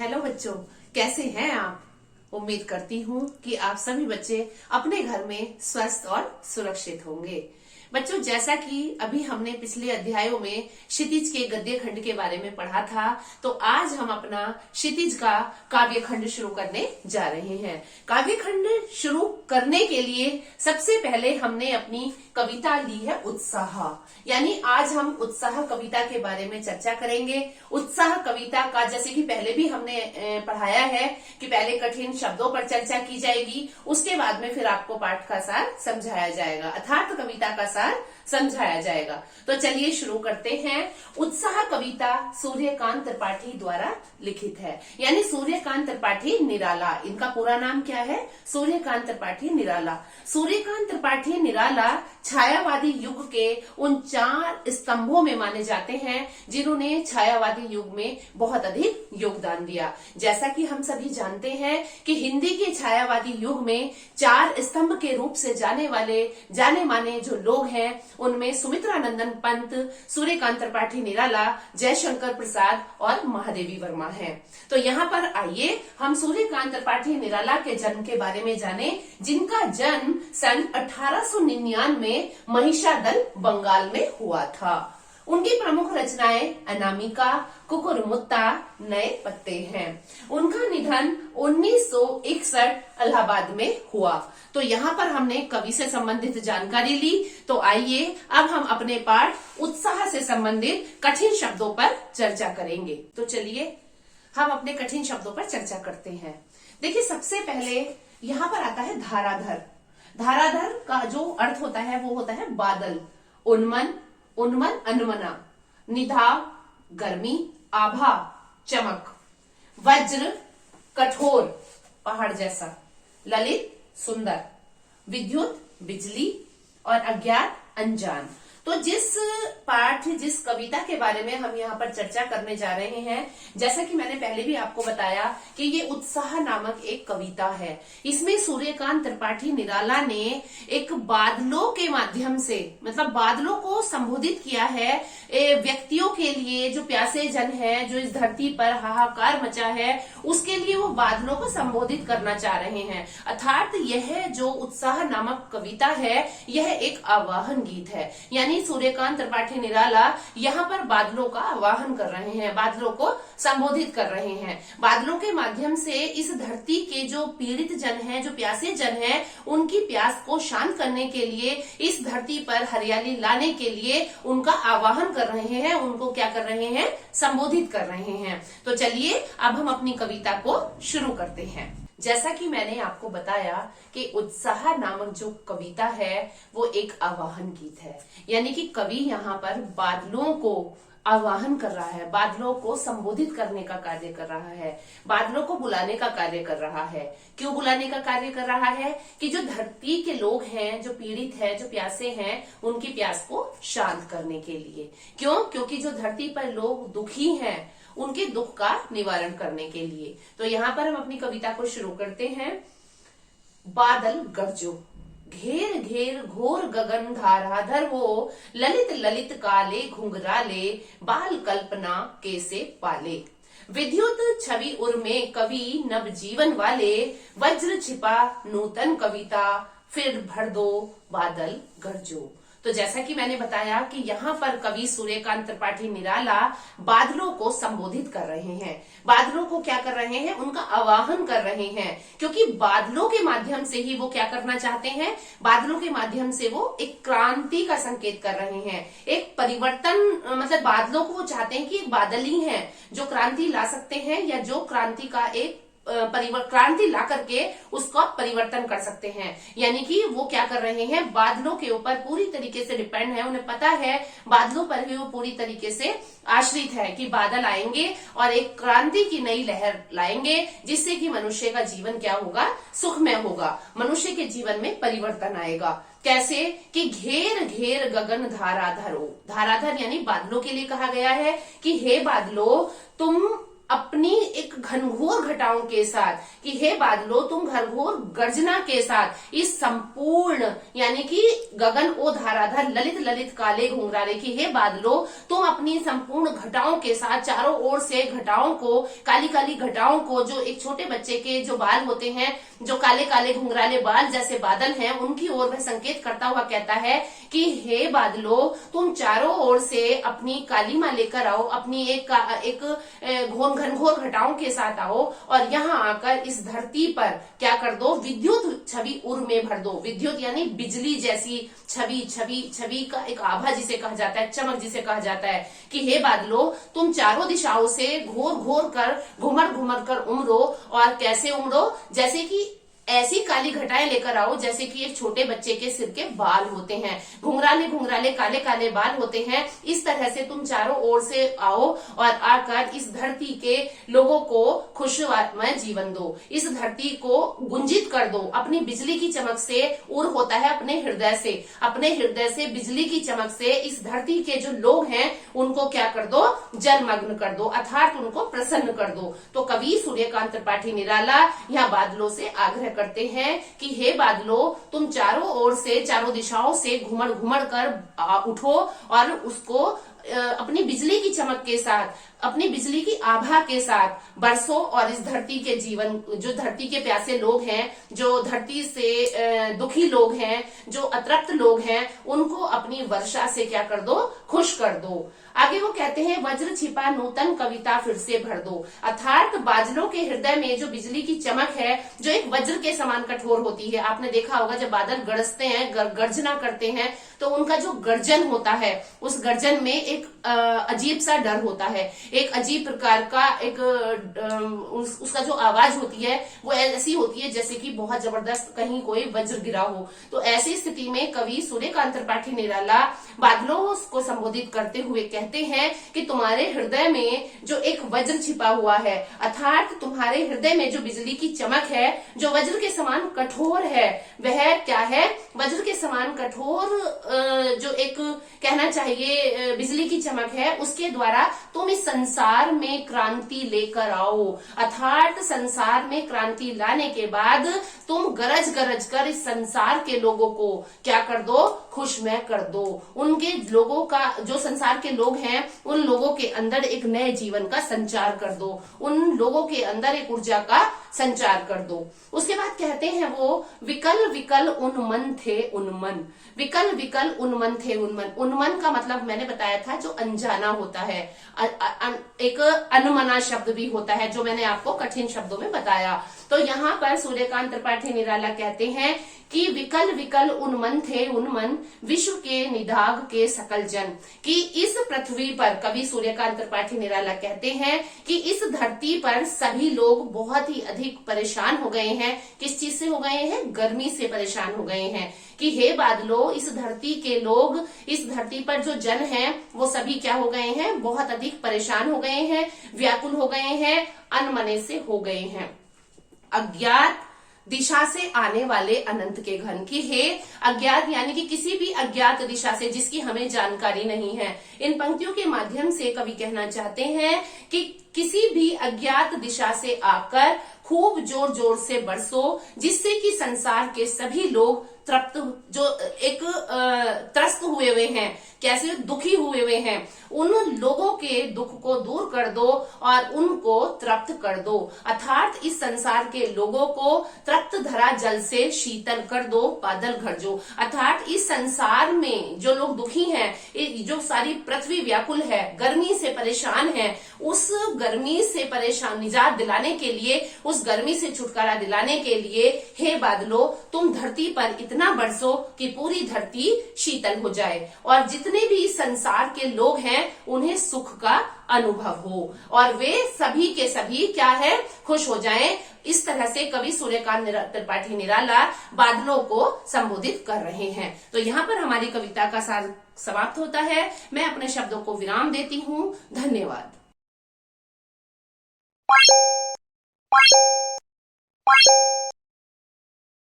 Hello बच्चों, कैसे हैं आप। उम्मीद करती हूँ कि आप सभी बच्चे अपने घर में स्वस्थ और सुरक्षित होंगे। बच्चों, जैसा कि अभी हमने पिछले अध्यायों में क्षितिज के गद्य खंड के बारे में पढ़ा था, तो आज हम अपना क्षितिज का काव्य खंड शुरू करने जा रहे हैं। काव्य खंड शुरू करने के लिए सबसे पहले हमने अपनी कविता ली है उत्साह, यानी आज हम उत्साह कविता के बारे में चर्चा करेंगे। उत्साह कविता का, जैसे कि पहले भी हमने पढ़ाया है कि पहले कठिन शब्दों पर चर्चा की जाएगी, उसके बाद में फिर आपको पाठ का सार समझाया जाएगा, अर्थात कविता का सार समझाया जाएगा। तो चलिए शुरू करते हैं। उत्साह कविता सूर्यकांत त्रिपाठी द्वारा लिखित है, यानी सूर्यकांत त्रिपाठी निराला, इनका पूरा नाम क्या है? सूर्यकांत त्रिपाठी निराला। सूर्यकांत त्रिपाठी निराला छायावादी युग के उन 4 स्तंभों में माने जाते हैं जिन्होंने छायावादी युग में बहुत अधिक योगदान दिया। जैसा कि हम सभी जानते हैं कि हिंदी के छायावादी युग में 4 स्तंभ के रूप से जाने माने जो लोग हैं, उनमें सुमित्रानंदन पंत, सूर्यकांत त्रिपाठी निराला, जयशंकर प्रसाद और महादेवी वर्मा हैं। तो यहाँ पर आइए हम सूर्यकांत त्रिपाठी निराला के जन्म के बारे में जाने, जिनका जन्म सन 1899 में महिषादल, बंगाल में हुआ था। उनकी प्रमुख रचनाएं अनामिका, कुकुरमुत्ता, नए पत्ते हैं। उनका निधन 1961 इलाहाबाद में हुआ। तो यहाँ पर हमने कवि से संबंधित जानकारी ली। तो आइए अब हम अपने पाठ उत्साह से संबंधित कठिन शब्दों पर चर्चा करेंगे। तो चलिए हम अपने कठिन शब्दों पर चर्चा करते हैं। देखिए, सबसे पहले यहाँ पर आता है धाराधर। धाराधर का जो अर्थ होता है वो होता है बादल, उन्मन, उन्मन अनमना, निधाव गर्मी, आभा चमक, वज्र कठोर पहाड़ जैसा, ललित सुंदर, विद्युत बिजली और अज्ञात अनजान। तो जिस कविता के बारे में हम यहाँ पर चर्चा करने जा रहे हैं, जैसा कि मैंने पहले भी आपको बताया कि ये उत्साह नामक एक कविता है। इसमें सूर्यकांत त्रिपाठी निराला ने एक बादलों के माध्यम से, मतलब बादलों को संबोधित किया है, व्यक्तियों के लिए जो प्यासे जन है, जो इस धरती पर हाहाकार मचा है, उसके लिए वो बादलों को संबोधित करना चाह रहे हैं। अर्थात यह जो उत्साह नामक कविता है, यह एक आवाहन गीत है। यानी सूर्यकांत त्रिपाठी निराला यहाँ पर बादलों का आवाहन कर रहे हैं, बादलों को संबोधित कर रहे हैं। बादलों के माध्यम से इस धरती के जो पीड़ित जन हैं, जो प्यासे जन हैं, उनकी प्यास को शांत करने के लिए, इस धरती पर हरियाली लाने के लिए उनका आवाहन कर रहे हैं, उनको क्या कर रहे हैं? संबोधित कर रहे हैं। तो चलिए अब हम अपनी कविता को शुरू करते हैं। जैसा कि मैंने आपको बताया कि उत्साह नामक जो कविता है वो एक आवाहन गीत है, यानी कि कवि यहाँ पर बादलों को आवाहन कर रहा है, बादलों को संबोधित करने का कार्य कर रहा है, बादलों को बुलाने का कार्य कर रहा है। क्यों बुलाने का कार्य कर रहा है? कि जो धरती के लोग हैं, जो पीड़ित हैं, जो प्यासे हैं, उनकी प्यास को शांत करने के लिए। क्यों? क्योंकि जो धरती पर लोग दुखी हैं, उनके दुख का निवारण करने के लिए। तो यहाँ पर हम अपनी कविता को शुरू करते हैं। बादल गरजो, घेर घेर घोर गगन धाराधर हो, ललित ललित काले घुंघराले, बाल कल्पना कैसे पाले। विद्युत छवि उर्मे कवि नव जीवन वाले, वज्र छिपा नूतन कविता, फिर भर दो बादल गरजो। तो जैसा कि मैंने बताया कि यहाँ पर कवि सूर्यकांत त्रिपाठी निराला बादलों को संबोधित कर रहे हैं। बादलों को क्या कर रहे हैं? उनका आवाहन कर रहे हैं, क्योंकि बादलों के माध्यम से ही वो क्या करना चाहते हैं? बादलों के माध्यम से वो एक क्रांति का संकेत कर रहे हैं, एक परिवर्तन। मतलब बादलों को वो चाहते हैं कि एक बादल ही है जो क्रांति ला सकते हैं, या जो क्रांति का एक क्रांति ला करके उसका परिवर्तन कर सकते हैं। यानी कि वो क्या कर रहे हैं? बादलों के ऊपर पूरी तरीके से डिपेंड है, उन्हें पता है, बादलों पर ही वो पूरी तरीके से आश्रित है कि बादल आएंगे और एक क्रांति की नई लहर लाएंगे, जिससे कि मनुष्य का जीवन क्या होगा? सुखमय होगा, मनुष्य के जीवन में परिवर्तन आएगा। कैसे? कि घेर घेर गगन धाराधर हो। धाराधर यानी बादलों के लिए कहा गया है कि हे बादलों, तुम अपनी एक घनघोर घटाओं के साथ, कि हे बादलों, तुम घरघोर गर्जना के साथ इस संपूर्ण यानी कि गगन ओ धाराधर ललित ललित काले घुंघराले की हे बादलों, तुम अपनी संपूर्ण घटाओं के साथ चारों ओर से घटाओं को, काली काली घटाओं को, जो एक छोटे बच्चे के जो बाल होते हैं, जो काले काले घुंघराले बाल जैसे बादल हैं, उनकी ओर वह संकेत करता हुआ कहता है कि हे बादलों, तुम चारों ओर से अपनी कालीमा लेकर आओ, अपनी एक घनघोर घटाओं के साथ आओ और यहाँ आकर इस धरती पर क्या कर दो, विद्युत छवि उर में भर दो। विद्युत यानी बिजली जैसी छवि, छवि का एक आभा जिसे कहा जाता है, चमक जिसे कहा जाता है कि हे बादलों, तुम चारों दिशाओं से घोर घोर कर, घुमर घुमर कर उमड़ो। और कैसे उमड़ो? जैसे कि ऐसी काली घटाएं लेकर आओ जैसे कि एक छोटे बच्चे के सिर के बाल होते हैं, घुंघराले घुंघराले काले काले बाल होते हैं। इस तरह से तुम चारों ओर से आओ और आकर इस धरती के लोगों को खुशमय जीवन दो, इस धरती को गुंजित कर दो। अपनी बिजली की चमक से उर होता है अपने हृदय से, अपने हृदय से बिजली की चमक से इस धरती के जो लोग हैं उनको क्या कर दो, जलमग्न कर दो, अर्थात उनको प्रसन्न कर दो। तो कवि सूर्यकांत त्रिपाठी निराला यहाँ बादलों से आग्रह करते हैं कि हे बादलों, तुम चारों ओर से, चारों दिशाओं से घुमड़ घुमड़ कर उठो और उसको अपनी बिजली की चमक के साथ, अपनी बिजली की आभा के साथ बरसो और इस धरती के जीवन, जो धरती के प्यासे लोग हैं, जो धरती से दुखी लोग हैं, जो अतृप्त लोग हैं, उनको अपनी वर्षा से क्या कर दो, खुश कर दो। आगे वो कहते हैं वज्र छिपा नूतन कविता फिर से भर दो, अर्थात बादलों के हृदय में जो बिजली की चमक है, जो एक वज्र के समान कठोर होती है। आपने देखा होगा जब बादल गरजते हैं, गर्जना करते हैं, तो उनका जो गर्जन होता है, उस गर्जन में एक अजीब सा डर होता है, एक अजीब प्रकार का एक उसका जो आवाज होती है वो ऐसी होती है जैसे कि बहुत जबरदस्त कहीं कोई वज्र गिरा हो। तो ऐसी स्थिति में कवि सूर्यकांत त्रिपाठी निराला बादलों को संबोधित करते हुए कहते हैं कि तुम्हारे हृदय में जो एक वज्र छिपा हुआ है, अर्थात तुम्हारे हृदय में जो बिजली की चमक है, जो वज्र के समान कठोर है, वह क्या है, वज्र के समान कठोर जो एक कहना चाहिए बिजली की चमक है, उसके द्वारा तुम इस संसार में क्रांति लेकर आओ। अर्थात संसार में क्रांति लाने के बाद तुम गरज गरज कर इस संसार के लोगों को क्या कर दो, खुशमय कर दो। उनके लोगों का, जो संसार के लोग हैं, उन लोगों के अंदर एक नए जीवन का संचार कर दो, उन लोगों के अंदर एक ऊर्जा का संचार कर दो। उसके बाद कहते हैं वो विकल विकल उन्मन थे उन्मन, विकल विकल उन्मन थे उन्मन। उन्मन का मतलब मैंने बताया था जो अनजाना होता है, एक अनमना शब्द भी होता है जो मैंने आपको कठिन शब्दों में बताया। तो यहाँ पर सूर्यकांत त्रिपाठी निराला कहते हैं कि विकल विकल उन्मन थे उन्मन, विश्व के निदाग के सकल जन। कि इस पृथ्वी पर, कवि सूर्यकांत त्रिपाठी निराला कहते हैं कि इस धरती पर सभी लोग बहुत ही अधिक परेशान हो गए हैं। किस चीज से हो गए हैं? गर्मी से परेशान हो गए हैं। कि हे बादलों, इस धरती के लोग, इस धरती पर जो जन हैं, वो सभी क्या हो गए हैं? बहुत अधिक परेशान हो गए हैं, व्याकुल हो गए हैं, अनमने से हो गए हैं। अज्ञात दिशा से आने वाले अनंत के घन। की हे अज्ञात यानी कि किसी भी अज्ञात दिशा से जिसकी हमें जानकारी नहीं है। इन पंक्तियों के माध्यम से कवि कहना चाहते हैं कि किसी भी अज्ञात दिशा से आकर खूब जोर जोर से बरसो, जिससे कि संसार के सभी लोग तृप्त, जो एक त्रस्त हुए हैं, कैसे दुखी हुए हैं, उन लोगों के दुख को दूर कर दो और उनको तृप्त कर दो। अर्थात इस संसार के लोगों को तृप्त धरा जल से शीतल कर दो, बादल गरजो। अर्थात इस संसार में जो लोग दुखी हैं, जो सारी पृथ्वी व्याकुल है, गर्मी से परेशान है, उस गर्मी से परेशान निजात दिलाने के लिए, उस गर्मी से छुटकारा दिलाने के लिए हे बादलों, तुम धरती पर इतना बरसो कि पूरी धरती शीतल हो जाए और जितने भी संसार के लोग हैं उन्हें सुख का अनुभव हो और वे सभी के सभी क्या है, खुश हो जाएं। इस तरह से कवि सूर्यकांत त्रिपाठी निराला बादलों को संबोधित कर रहे हैं। तो यहाँ पर हमारी कविता का सार समाप्त होता है। मैं अपने शब्दों को विराम देती हूँ। धन्यवाद।